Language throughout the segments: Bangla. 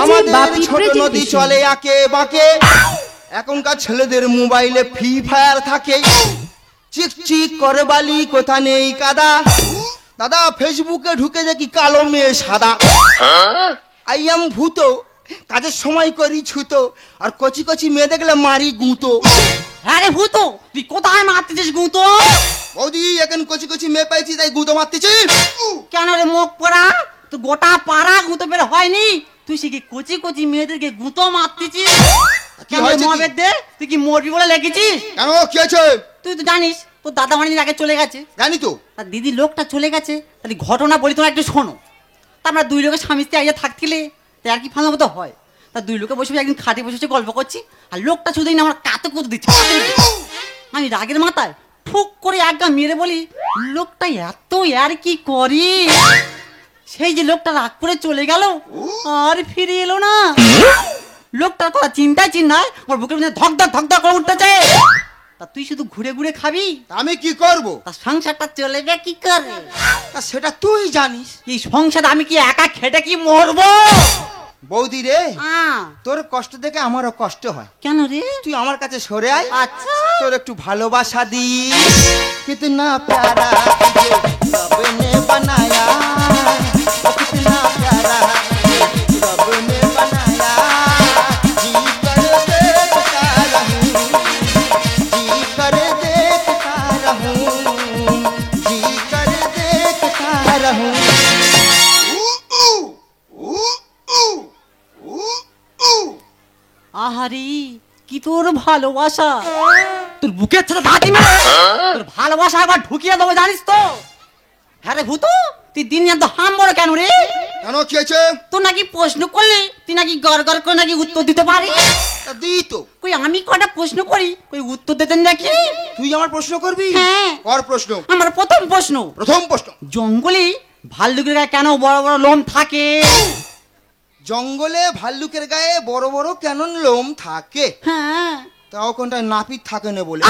আমাদের ছোট নদী চলে আঁকে বাঁকে, এখনকার ছেলেদের মোবাইলে ফ্রি ফায়ার থাকে, চিক চিক করে বালি কোথা নেই কাদা, দাদা ফেসবুকে ঢুকে দেখি কালো মেয়ে সাদা, আই এম ভূত, কাজের সময় করি ছুতো, আর কচি কচি মেয়ে দেখলে মারি গুঁতো। আরে ভূত, তুই কোথায় মারতেছিস গুঁতো? বৌদি এখন কচি কচি মেয়ে পাইছি তাই গুঁতো মারতেছিস। কেন রে মুখ পোড়া, তুই গোটা পাড়া গুঁতো বের হয়নি, তুই সে কি কচি কচি মেয়েদেরকে গুঁতো মারতেছিস? তুই কি মরবি বলে লেগেছিস? কেন কি হয়েছে? তুই তো জানিস তোর দাদা অনেকদিন আগে চলে গেছে। জানি তো। তার দিদি লোকটা চলে গেছে, তাহলে ঘটনা বলি তোমরা একটু শোনো। তা আমরা দুই লোকের স্বামী স্ত্রী আইয়া থাকছিলে তাই আর কি ফাঁকা মতো হয়। তা দুই লোকে বসে একদিন খাটে বসে গল্প করছি, আর লোকটা শুধু আমার কাতে কুতো দিচ্ছে। আমি রাগের মাথায় ঠুক করে একগা মেরে বলি, লোকটা এত আর কি করি। সেই যে লোকটা রাগ করে চলে গেল আর ফিরে এলো না। লোকটার কথা চিন্তায় চিন্তায় আমার বুকের মধ্যে ধকধক ধকধক করে উঠতেছে। তা তুই শুধু ঘুরে ঘুরে খাবি, আমি কি করব? তা সংসারটা চলেবে কি করে? তা সেটা তুই জানিস। এই সংসারে আমি কি একা খেটে কি মরবো? বৌদি রে, তোর কষ্ট দেখে আমারও কষ্ট হয়। কেন রে? তুই আমার কাছে সরে আয়। আচ্ছা, তোর একটু ভালোবাসা দি। কিতনা প্যারা রব নে বানায়া, কিতনা প্যারা রব নে বানায়া, জি কর দেখতা रहूं, জি কর দেখতা रहूं, জি কর দেখতা रहूं। আহারি কি তোর ভালোবাসা, তোর বুকের ছেলে দাঁতি মেরে তোর ভালোবাসা একবার ঢুকিয়ে দেবো জানিস তো। হ্যাঁ রে ভূত, তুই দিন এত হাম বড় কেন রে? কেন কি হয়েছে? তোর নাকি প্রশ্ন করলে তুই নাকি গড় গড় করে নাকি উত্তর দিতে পারিস। দি তো কই আমি কটা প্রশ্ন করি কই উত্তর দিতেন নাকি? তুই আমার প্রশ্ন করবি? হ্যাঁ। কর প্রশ্ন। আমার প্রথম প্রশ্ন। প্রথম প্রশ্ন, জঙ্গলে ভাল্লুকের গায়ে কেন বড় বড় লোম থাকে? জঙ্গলে ভাল্লুকের গায়ে বড় বড় কেন লোম থাকে? হ্যাঁ। তাও কোনটা নাপিত থাকে না বলে।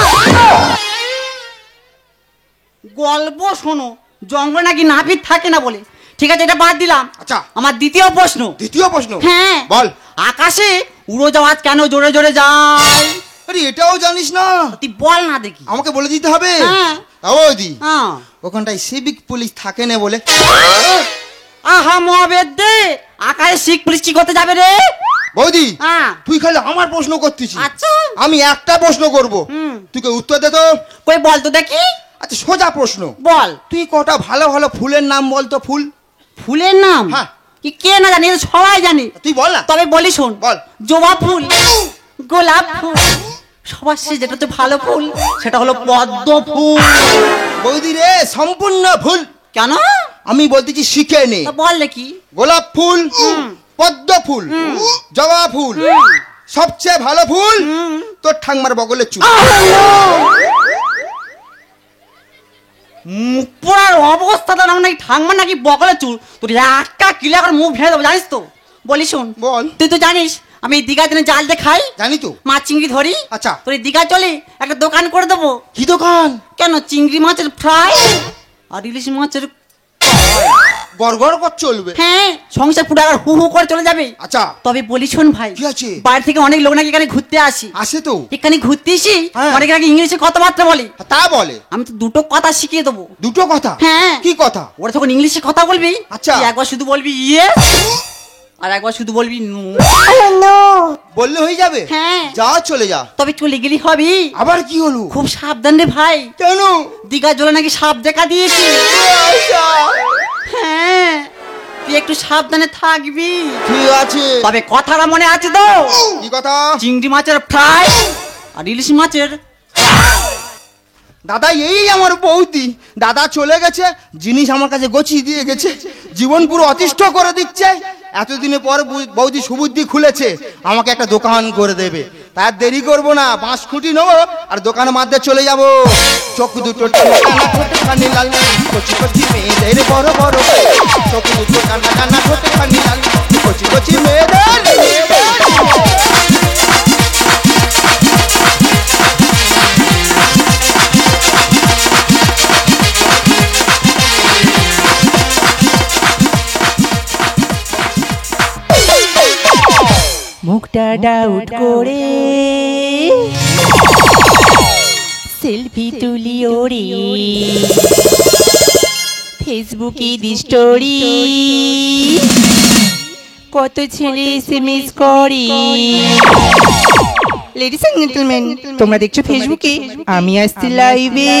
গল্প শোনো, জঙ্গলে নাকি নাপিত থাকে না বলে। ঠিক আছে, এটা বাদ দিলাম। আচ্ছা, আমার দ্বিতীয় প্রশ্ন। দ্বিতীয় প্রশ্ন? হ্যাঁ বল। আকাশে উড়োজাহাজ কেন জোরে জোরে যায়? আরে এটাও জানিস না? তুই বল না দেখি। আমাকে বলে দিতে হবে? হ্যাঁ। বৌদি, হ্যাঁ। ওখানটায় সিভিক পুলিশ থাকে না বলে। আহা মহাবেদ দে, আকাশে শিখ পুলিশ কি করতে যাবে রে? বৌদি, হ্যাঁ। তুই খালি আমার প্রশ্ন করতেছিস। আচ্ছা, আমি একটা প্রশ্ন করব, তুই কে উত্তর দে তো। কই বল তো দেখি। আচ্ছা, সোজা প্রশ্ন বল। তুই কটা ভালো ভালো ফুলের নাম বল তো। ফুল? ফুলের নাম? হ্যাঁ। কি কে না জানি, সবাই জানি। তুই বল না। তবে বলি শোন। বল। জবা ফুল, গোলাপ ফুল, সবার শেষে যেটা হচ্ছে ভালো ফুল সেটা হলো পদ্ম ফুল। বৌদি রে, সম্পূর্ণ ভুল। কেন? আমি বলতেছি শিখে নে। বল দেখি। গোলাপ ফুল, পদ্ম ফুল, জবা ফুল, সবচেয়ে ভালো ফুল তোর ঠাংমার বগলে চুল। মুখ পোড়ার অবস্থাটা নাকি ঠাংমা নাকি বগলে চুল, তোর একটা কিলা করে মুখ ভেঙে দেবো জানিস তো। বলি শোন। বল। তুই তো জানিস আমি দীঘার দিনে জাল দিয়ে খাই। জানি তো। মাছ চিংড়ি ধরি। আচ্ছা। তোর দীঘা চলে একটা দোকান করে দেবো। কি দোকান? কেন, চিংড়ি মাছের ফ্রাই আর ইলিশ মাছের গড়গড় কর চলবে। হ্যাঁ, সংসার পুরো আর হু হু করে চলে যাবে। আচ্ছা। তবে বলি শোন ভাই, কি আছে? বাইরে থেকে অনেক লোক নাকি এখানে ঘুরতে আসি। আসে তো। এখানে ঘুরতে এসি অনেকে নাকি ইংলিশে কথাবার্তা বলে। তা বলে? আমি তো দুটো কথা শিখিয়ে দেবো। দুটো কথা? হ্যাঁ। কি কথা? ওরা যখন ইংলিশে কথা বলবি, আচ্ছা, একবার শুধু বলবি ইয়েস আর একবার শুধু বলবি নো। বললে হয়ে যাবে? হ্যাঁ। যা চলে যা। তবে চলে গেলি হবে। আবার কি হলো? খুব সাবধান রে ভাই। কেন? দীঘার জলে নাকি সাপ দেখা দিয়েছে। হ্যাঁ, তুই একটু সাবধানে থাকবি। ঠিক আছে। তবে কথাটা মনে আছে তো? কি কথা? চিংড়ি মাছের ফ্রাই আর ইলিশ মাছের। দাদা, এই আমার বৌদি। দাদা চলে গেছে, জিনিস আমার কাছে গছিয়ে দিয়ে গেছে, জীবন পুরো অতিষ্ঠ করে দিচ্ছে। এতদিনের পর বৌদি সুবুদ্ধি খুলেছে, আমাকে একটা দোকান করে দেবে। তার দেরি করবো না, 5 খুঁটি নেবো আর দোকানের মধ্যে চলে যাব। চোখ দুটো টানা ঠোঁটে খানি লাল, কচি কচি মেয়েদের বড় বড়, চোখ দুটো টানা ঠোঁটে খানি লাল, কচি কচি মেয়েদের। মুখটা ডাউট করে সেলফি তুলি ওরে ফেসবুকে দি স্টোরি কত ছেলে এসএমএস করে। লেডিস এন্ড জেন্টলম্যান, তোমরা দেখছো ফেসবুকে, আমি আসছি লাইভে।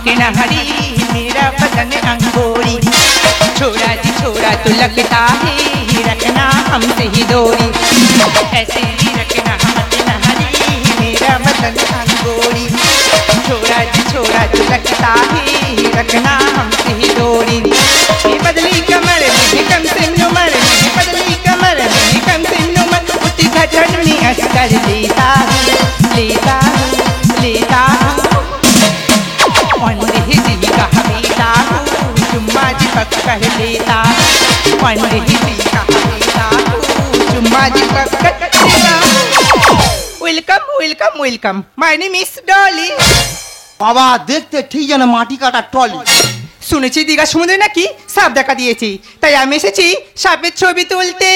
के नहरी मेरा बदन अंगूरी छोरा जी छोरा तो लगता है रखना हमसे ही दूरी ऐसे ही रखना हमसे नहरी मेरा बदन अंगूरी छोरा जी छोरा तो लगता है रखना हमसे ही दूरी ये बदली कमर में कम से उमर में बदली कमर में कम से उमर उठी घटन में असकर लेता लेता लेता चुम्मा जी पकड़ लेता चुम्मा जी पकड़ लेता। Welcome welcome welcome, my name is Dolly. বাবা দেখতে ঠিক যেন মাটি কাটা টলি। শুনেছি দীঘা সমুদ্রে নাকি সাপ দেখা দিয়েছি, তাই আমি এসেছি সাপের ছবি তুলতে।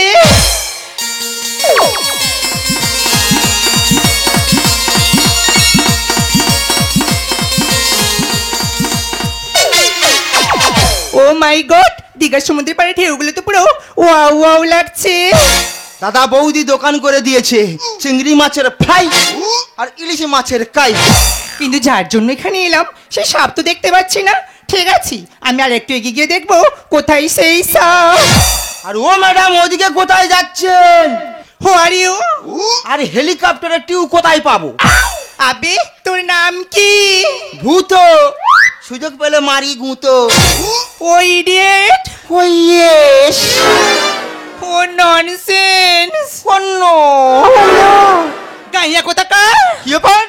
ও মাই গড, দীঘার সমুদ্রের পাড়ে ঢেউগুলো তো পুরো ওয়াও ওয়াও লাগছে। দাদা বৌদি দোকান করে দিয়েছে চিংড়ি মাছের ফ্রাই আর ইলিশ মাছের কাই। কিন্তু যার জন্য এখানে এলাম সে সাপ তো দেখতে পাচ্ছি না। ঠিক আছে, আমি আর একটু এগিয়ে গিয়ে দেখবো কোথায় সেই সাপ। আর ও ম্যাডাম ওদিকে কোথায় যাচ্ছেন? হু আর ইউ? আর হেলিকপ্টারের টিউ কোথায় পাবো? আবে তোর নাম কি? ভূত, সুযোগ পেলে মারি গুঁতো। ও ইডিয়েট, ও ইয়েস, ও ননসেন্স, অন্য গাইয়া কোথাকার। কি ব্যাপার?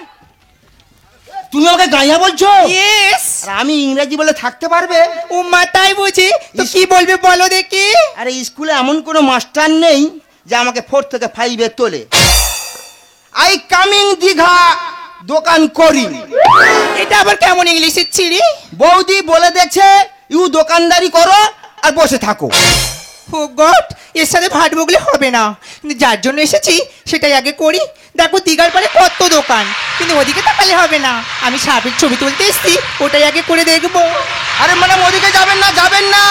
তুমি আমাকে গাইয়া বলছো? ইয়েস। আর আমি ইংরেজি বলে থাকতে পারবে? ও মাথায় বুঝি তো কি বলবে বলো দেখি। আরে স্কুলে এমন কোনো মাস্টার নেই যে আমাকে 4 থেকে 5 তোলে। আই কামিং দীঘা দোকান করি। এটা আবার কেমন ইংলিশের ছিরি? বৌদি বলে দেখছে ইউ দোকানদারি করো আর বসে থাকো। ও গড, এর সাথে ভাট বগলে হবে না। কিন্তু যার জন্য এসেছি সেটাই আগে করি। দেখো দীঘার পারে কত দোকান, কিন্তু ওদিকে তাকালে হবে না। আমি সাপের ছবি তুলতে এসেছি, ওটাই আগে করে দেখবো। আরে ম্যাডাম ওদিকে যাবেন না, যাবেন না।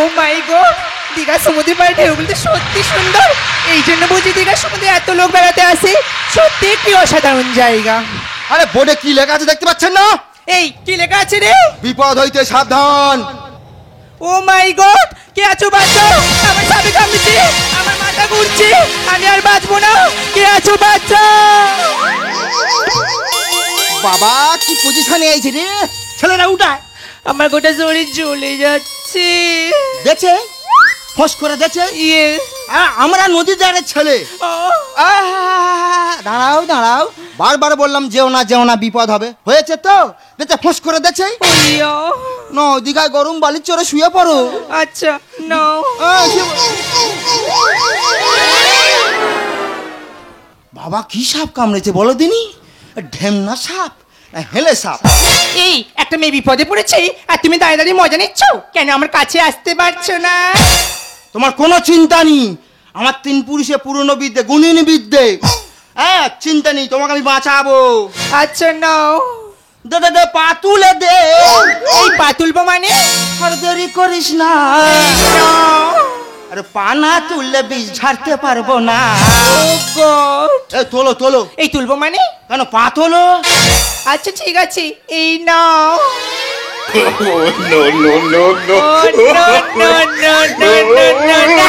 ও মাই গড, দীঘার সমুদ্রের পাড়ে ঢেউগুলো তো সত্যি সুন্দর। এই জন্য বুঝি দীঘার সমুদ্রে এত লোক বেড়াতে আসে। সত্যি একটি অসাধারণ জায়গা। আরে বোর্ডে কি লেখা আছে দেখতে পাচ্ছেন না? এই কি লেখা আছে রে? বিপদ হইতে সাবধান। ও মাই গড, কে আছো বাঁচাও, আমার সাপে কামড়েছে, আমার মাথা ঘুরছে, আমি আর বাঁচবো না, কে আছো বাঁচাও। বাবা কি পজিশনে আইছে রে, ছেলেরা উঠায়। আমার গোটা শরীর জ্বলে যাচ্ছে। দেখছে ফস করে দেখছে। ইয়েস। আমরা নদীর ধারের ছেলে। দাঁড়াও দাঁড়াও, বারবার বললাম যেও না যেও না, বিপদ হবে। হয়েছে তো দেখতে ফস করে দেখছে। ন দীঘায় গরম বালির চরে শুয়ে পড়ো। আচ্ছা নো। বাবা কি সাপ কামড়েছে বলো দিনি? ঢেমনা সাপ না হেলে সাপ? এই একটা মেয়ে বিপদে পড়েছে আর তুমি দাঁড়িয়ে দাঁড়িয়ে মজা নিচ্ছ কেন? আমার কাছে আসতে পারছো না? তোমার কোনো চিন্তা নেই, আমার 3 পুরুষে পুরনো বিদ্যে, গুণিনী বিদ্যে। হ্যাঁ চিন্তা নেই, তোমাকে আমি বাঁচাবো। আচ্ছা নাও। দে দে দে পা তুলে দে। এই পা তুলবো মানে? আর দেরি করিস না। আরে পা না তুললে বীজ ঝাড়তে পারবো না। এই তোলো তোলো। এই তুলবো মানে? কেন পা তোলো। আচ্ছা ঠিক আছে, এই নাও। No, no, no, no. Oh, no, no, no, no, no, no, no.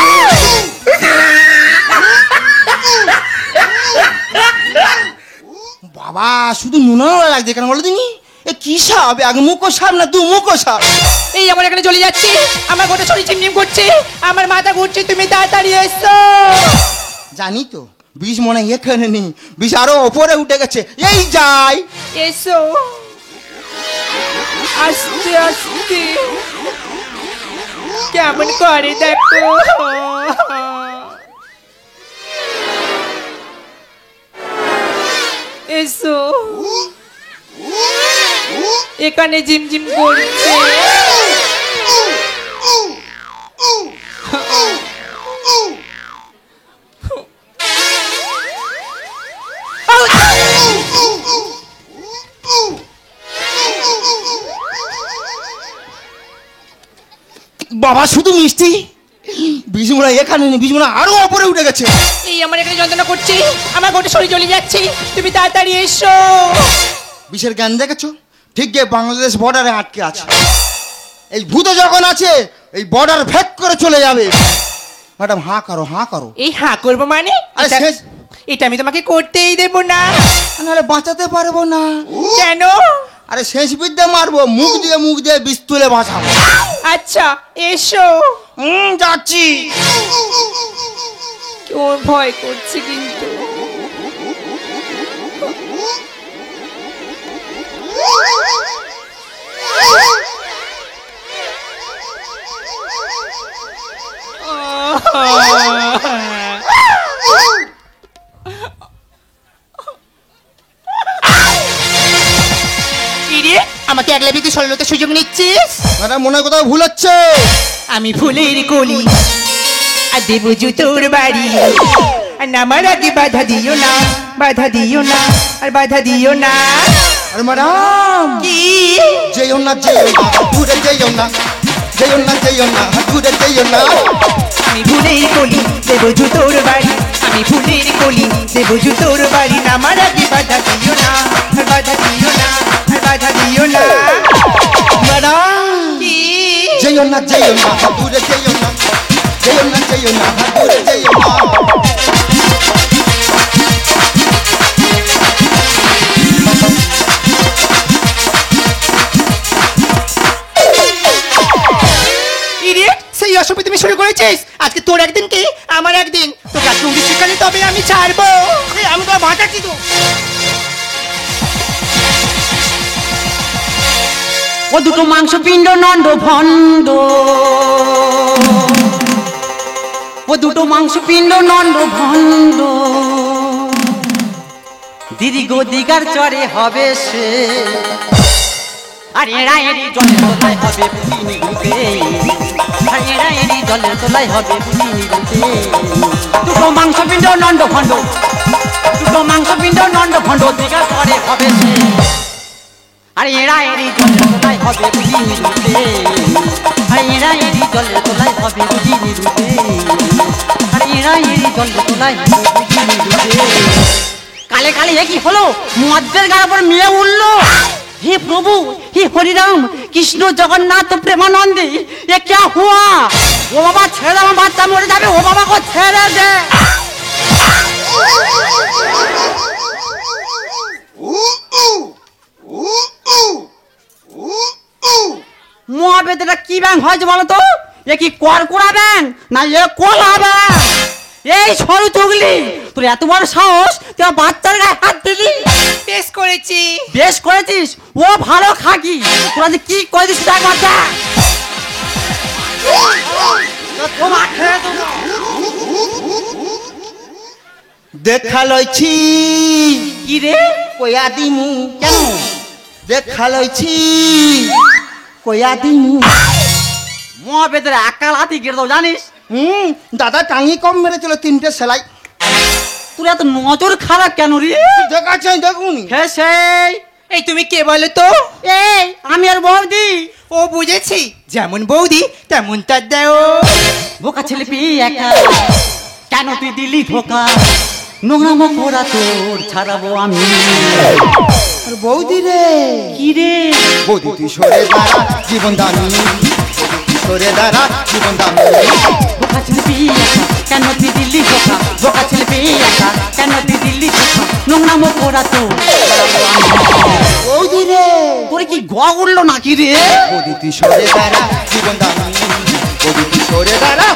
বাবা শুধু নুনা লাগছে কেন বলো দিনি? এ কি সাপ, এক মুখো সাপ না 2 মুখো সাপ? এই আমার এখানে চলে যাচ্ছে, আমার গোটা শরীর চিমচিম করছে, আমার মাথা ঘুরছে, তুমি তাড়াতাড়ি এসো। জানি তো বিষ মনে এখানে নেই, বিষ আরো ওপরে উঠে গেছে। এই যাই এসো আস্তে আস্তে কেমন করে দেখো এসো এখানে ঝিমঝিম করছে বাবা শুধু মিষ্টি, বিষ্ণুরা এখানে নেই, বিষ্ণুরা আরো ওপরে উঠে গেছে। এই আমার এখানে যন্ত্রণা করছে, আমার গোটা শরীর জ্বলে যাচ্ছে, তুমি তাড়াতাড়ি এসো। বিষের জ্ঞান দেখেছো? ঠিক গিয়ে বাংলাদেশ বর্ডারে আটকে আছে। এই ভূত যখন আছে এই বর্ডার ভেদ করে চলে যাবে। ম্যাডাম হাঁ করো, হাঁ করো। এই হাঁ করবো মানে? আরে শেষ- এটা আমি তোমাকে করতেই দেব না। নাহলে বাঁচাতে পারবো না। কেন? আরে শেষ বিদ্যা মারবো, মুখ দিয়ে বিষ তুলে বাঁচাবো। আচ্ছা এসো। যাচ্ছি। কেউ ভয় করছে কিন্তু। আমাকে একলা বিধি সরলতে সুযোগ নিচ্ছিস? ম্যাডাম মনে হয় কোথাও ভুল হচ্ছে। আমি ফুলের কলি আর দেব জুতোর বাড়ি, আর নামার আগে বাধা দিও না, বাধা দিও না, আর বাধা দিও না। আরে ম্যাডাম কি? যেও না, যেও না, দূরে যেও না, যেও না, যেও না, দূরে যেও না। আমি ফুলের কলি দেব জুতোর বাড়ি, আমি ফুলের কলি দেব জুতোর বাড়ি, নামার আগে বাধা দিও না, আর বাধা দিও না, আর বাধা দিও না। ম্যাডাম কি? যেও না, যেও না, দূরে যেও না, যেও না, যেও না, দূরে যেও না। ইডিয়েট, সেই অসভ্য তুমি শুরু করেছিস। আজকে তোর একদিন কি আমার একদিন, তোকে আজকে উড়ি শিখালে তবে আমি ছাড়বো। আমি তো বাঁচাচ্ছি তো। ও দুটো মাংস পিণ্ড নন্দ ভণ্ড, ও দুটো মাংস পিণ্ড নন্দ ভণ্ড, দিদি গো দিগার চরে হবে সে, আর এরা এরি জলের তলায় হবে বুঝিনি রূপে, আর এরা এরি জলের তলায় হবে বুঝিনি রূপে। দুটো মাংস পিণ্ড নন্দ ভণ্ড, দুটো মাংস পিণ্ড নন্দ ভণ্ড, দিগার চরে হবে সে, আর এরা এরি জলের তলায় হবে বুঝিনি রূপে, আর এরা এরি জলের তলায় হবে বুঝিনি রূপে, আর এরা এরি জলের তলায় হবে বুঝিনি রূপে। কালে কালে এ কি হলো? মদ্যের গায়ের উপর মেয়ে উঠলো। হে প্রভু, হে হরিরাম, কৃষ্ণ জগন্নাথ প্রেমানন্দে, এ ক্যা হুয়া? ও বাবা ছেড়ে দে, আমার বাচ্চা মরে যাবে। ও বাবা গো ছেড়ে দে। মহাবেদটা কি ব্যাং হয়েছে বলো তো? এ কি করকোড়া ব্যাং না এ কলা ব্যাং? এই সরু চুগলি, তোর এত বড় সাহস, তুই আমার বাচ্চার গায়ে হাত দিলি? বেশ করেছি। বেশ করেছিস, ও ভালো খাকি। তোরা যে কি করেছিস দেখ বাচ্চা। দেখা লইছি কি রে? কয়া দিমু। কেন? দেখা লইছি কয়া দিমু। মহাবেদের একাল হাতি গেড়ে দাও জানিস? দাদা টাঙ্গি কম মেরেছিল, 3টে সেলাই। তোর এত নজর খারাপ কেন রে? দেখাচ্ছেন দেখুন। হে সেই, এই তুমি কে বলো তো? এই আমি আর বৌদি। ও বুঝেছি, যেমন বৌদি তেমন তার দেও। বোকা ছেলে পেয়ে একা, কেন তুই দিলি ধোকা? নোংরামো করা তোর ছাড়াবো আমি। আর বৌদি রে, কি রে? বৌদি তুই সরে দাঁড়া, জীবন দামি, সরে দাঁড়া, জীবন দামি। বোকা ছেলে পেয়ে একা, কেন তুই দিলি ধোকা? বোকা ছেলে পেয়ে একা, কেন তুই দিলি ধোকা? নোংরামো করা তোর ছাড়াবো আমি। বৌদি রে, তোর কি গ উঠলো নাকি রে? বৌদি তুই সরে দাঁড়া, জীবন দামি, বৌদি তুই সরে দাঁড়া।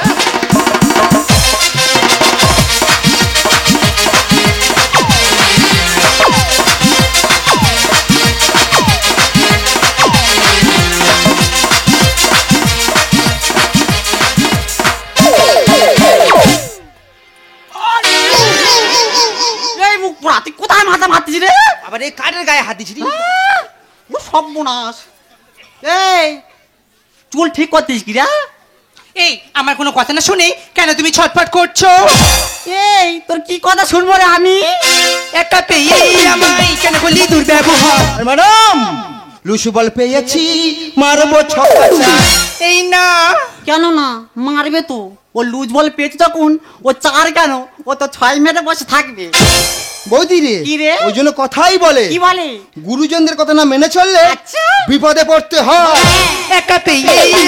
আবার এই কাঠের গায়ে হাত দিচ্ছি ও সর্বনাশ। এই চুল ঠিক করতিস কি রে? এই আমার কোনো কথা না শুনে কেন তুমি ছটফট করছো? এই তোর কি কথা শুনবো রে আমি? একা পেয়ে আমায় কেন বলি দুর্ব্যবহার? ম্যাডাম লুসু বল পেয়েছি মারবো ছক্কা চার। এই না, কেন না মারবে তো? ও লুজ বল পেয়েছে যখন ও চার কেন, ও তো 6 মেরে বসে থাকবে। বৌদি রে কি রে? ওই জন্য কথাই বলে কি বলে? গুরুজনদের কথা না মেনে চললে আচ্ছা। বিপদে পড়তে হয়। একা পেয়ে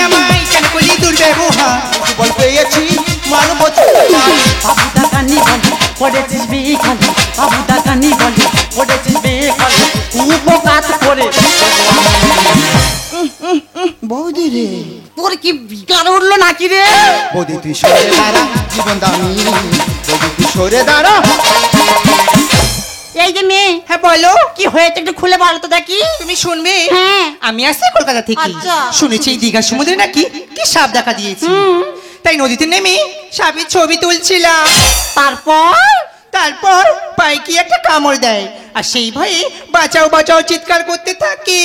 আমায় কেন বলি দুর্ব্যবহার? লুসু বল পেয়েছি মারবো ছক্কা চার। বাবু দাগানি বলে পড়েছিস বেখালি, বাবু দাগানি বলে পড়েছিস বেখালি, উপকাত করে। বৌদি রে তোর কি বিকার উঠলো নাকি রে? বৌদি তুই সরে দাঁড়া জীবন দামি, বৌদি তুই সরে দাঁড়া। এই যে মেয়ে, হ্যাঁ বলো, কি হয়েছে একটু খুলে বলো তো দেখি। তুমি শুনবে? হ্যাঁ। আমি আসছি কলকাতা থেকে। আচ্ছা। শুনেছি এই দীঘার সমুদ্রে নাকি কি সাপ দেখা দিয়েছে। তাই নদীতে নেমে সাপের ছবি তুলছিলাম। তারপর পায়ে কি একটা কামড় দেয়, আর সেই ভয়ে বাঁচাও বাঁচাও চিৎকার করতে থাকে।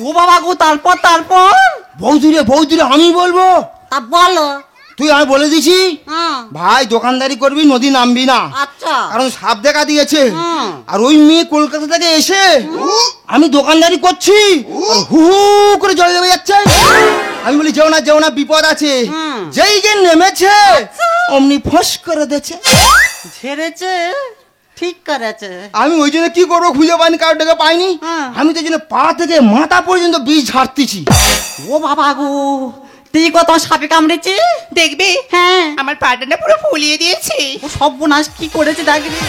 ও বাবা গো, তারপর? বৌদি রে আমি বলবো। তা বলো। তুই আমি বলে দিছি হ্যাঁ। ভাই দোকানদারি করবি নদী নামবি না, আচ্ছা। কারণ সাপ দেখা দিয়েছে। হুম। আর ওই মেয়ে কলকাতা থেকে এসে আমি দোকানদারি করছি আর হু হু করে জলে নেমে যাচ্ছে। আমি বলি যেও না বিপদ আছে। হুম। যেই যে নেমেছে অমনি ফস করে দিয়েছে। ঝেড়েছে, ঠিক করেছে। আমি ওই জন্য কি করবো খুঁজে পাইনি, কারোটাকে পাইনি। হ্যাঁ। আমি তো জন্য পা থেকে মাথা পর্যন্ত বীজ ঝাড়তেছি। ও বাবা গো, তুই কত সাপে কামড়েছে? দেখবে হ্যাঁ। আমার পাটা না পুরো ফুলিয়ে দিয়েছে। ও সর্বনাশ, কি করেছে দেখবি।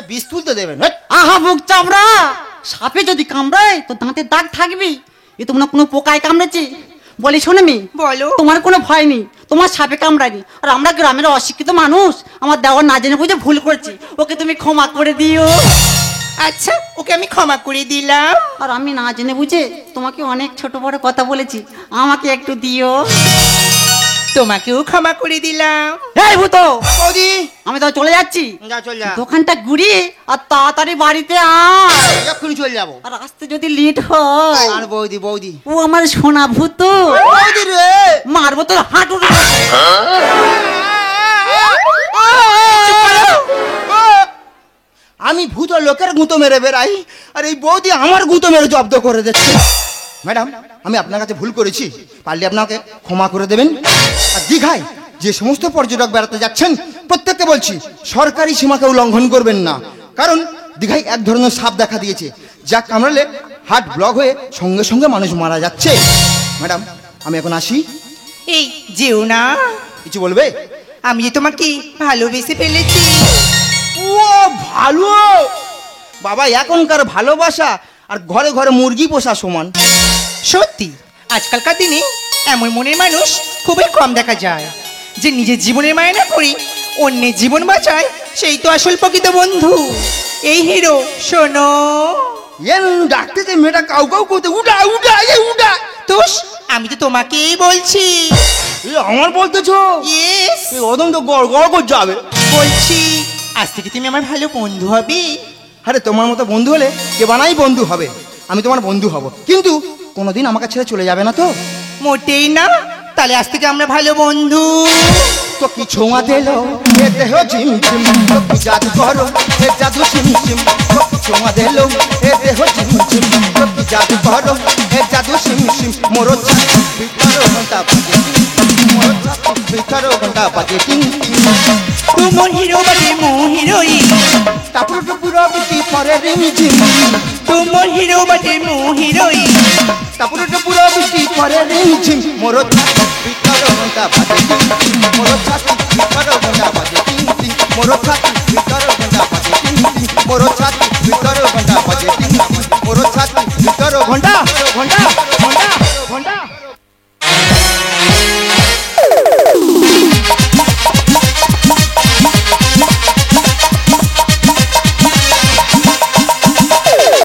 বীজ তুলতে দেবেন। আহা মুখ চামড়া, সাপে যদি কামড়ায় তো দাঁতে দাগ থাকবে। এ তোমার কোনো পোকায় কামড়েছে? বলি শোনে মেয়ে, বলো। তোমার কোনো ভয় নেই, তোমার সাপে কামড়ায়নি। আর আমরা গ্রামের অশিক্ষিত মানুষ, আমার দেওয়ার না জেনে বুঝে ভুল করেছি, ওকে তুমি ক্ষমা করে দিও। আচ্ছা, ওকে আমি ক্ষমা করে দিলাম। আর আমি না জেনে বুঝে তোমাকে অনেক ছোট বড় কথা বলেছি, আমাকে একটু দিও। তোমাকেও ক্ষমা করে দিলাম। এই ভূতো, বৌদি আমি তো চলে যাচ্ছি, যা চল যা, দোকানটা ঘুরিয়ে আর তাড়াতাড়ি বাড়িতে আয়। এক্ষুনি চলে যাবো। আর আসতে যদি লেট হয়, আর বৌদি ও আমার সোনা ভূত, বৌদি রে মারবো তোর হাঁটুর। আমি ভূত লোকের গুঁতো মেরে বেড়াই আর এই বৌদি আমার গুঁতো মেরে জব্দ করে দিচ্ছে। ম্যাডাম আমি আপনার কাছে ভুল করেছি, পারলে আপনাকে ক্ষমা করে দেবেন। আর দীঘায় যে সমস্ত পর্যটক বেড়াতে যাচ্ছেন প্রত্যেককে বলছি সরকারি সীমাকে উল্লঙ্ঘন করবেন না, কারণ দীঘায় এক ধরনের সাপ দেখা দিয়েছে যা কামড়ালে হার্ট ব্লক হয়ে সঙ্গে সঙ্গে মানুষ মারা যাচ্ছে। ম্যাডাম আমি এখন আসি। এই যেও না, কিছু বলবে? আমি যে তোমাকে ভালোবেসে ফেলেছি। ও ভালো বাবা, এখনকার ভালোবাসা আর ঘরে ঘরে মুরগি পোষা সমান। সত্যি আজকালকার দিনে এমন মনের মানুষ খুবই কম দেখা যায়, যে নিজের জীবনের মায়া না করে অন্যের জীবন বাঁচায়, সেই তো আসল প্রকৃত বন্ধু। এই হিরো শোনো, এন ডাকতেছে মেয়েটা কাউ কাউ করতে উঠা উঠা উঠা। তোষ আমি তো তোমাকেই বলছি। আমার বলতেছো? ইয়েস, ওদম তো গড় গড় করে যাবে। বলছি আজ থেকে তুমি আমার ভালো বন্ধু হবে। আরে তোমার মতো বন্ধু হলে কে বানাই বন্ধু হবে, আমি তোমার বন্ধু হব, কিন্তু কোনোদিন আমাকে ছেড়ে চলে যাবে না তো? মোটেই না, তাহলে আজ থেকে আমরা ভালো বন্ধু। তো কি ছোঁয়া দিলো এ দেহ ঝিমঝিম, তো কি জাদু করো এ জাদু ঝিমঝিম, তো কি ছোঁয়া দিলো এ দেহ ঝিমঝিম, তো কি জাদু করো এ জাদু ঝিমঝিম। মোর ভিতর ঘন্টা বাজে, মোর ভিতর ঘন্টা বাজে টিং টিং। তোমার হিরো বটে মো হিরোইন, টাপুর টুপুর বিটি পরে রিমঝিম, তোমার হিরো বটে মো হিরোইন। টাপুর টুপুর বিটি পরে রিমঝিম। মোর ভিতর ঘন্টা বাজে টিং টিং, মোর ভিতর ঘন্টা বাজে টিং টিং, মোর ভিতর ঘন্টা বাজে টিং টিং, মোর ভিতর ঘন্টা বাজে টিং টিং, মোর ভিতর ঘন্টা ঘন্টা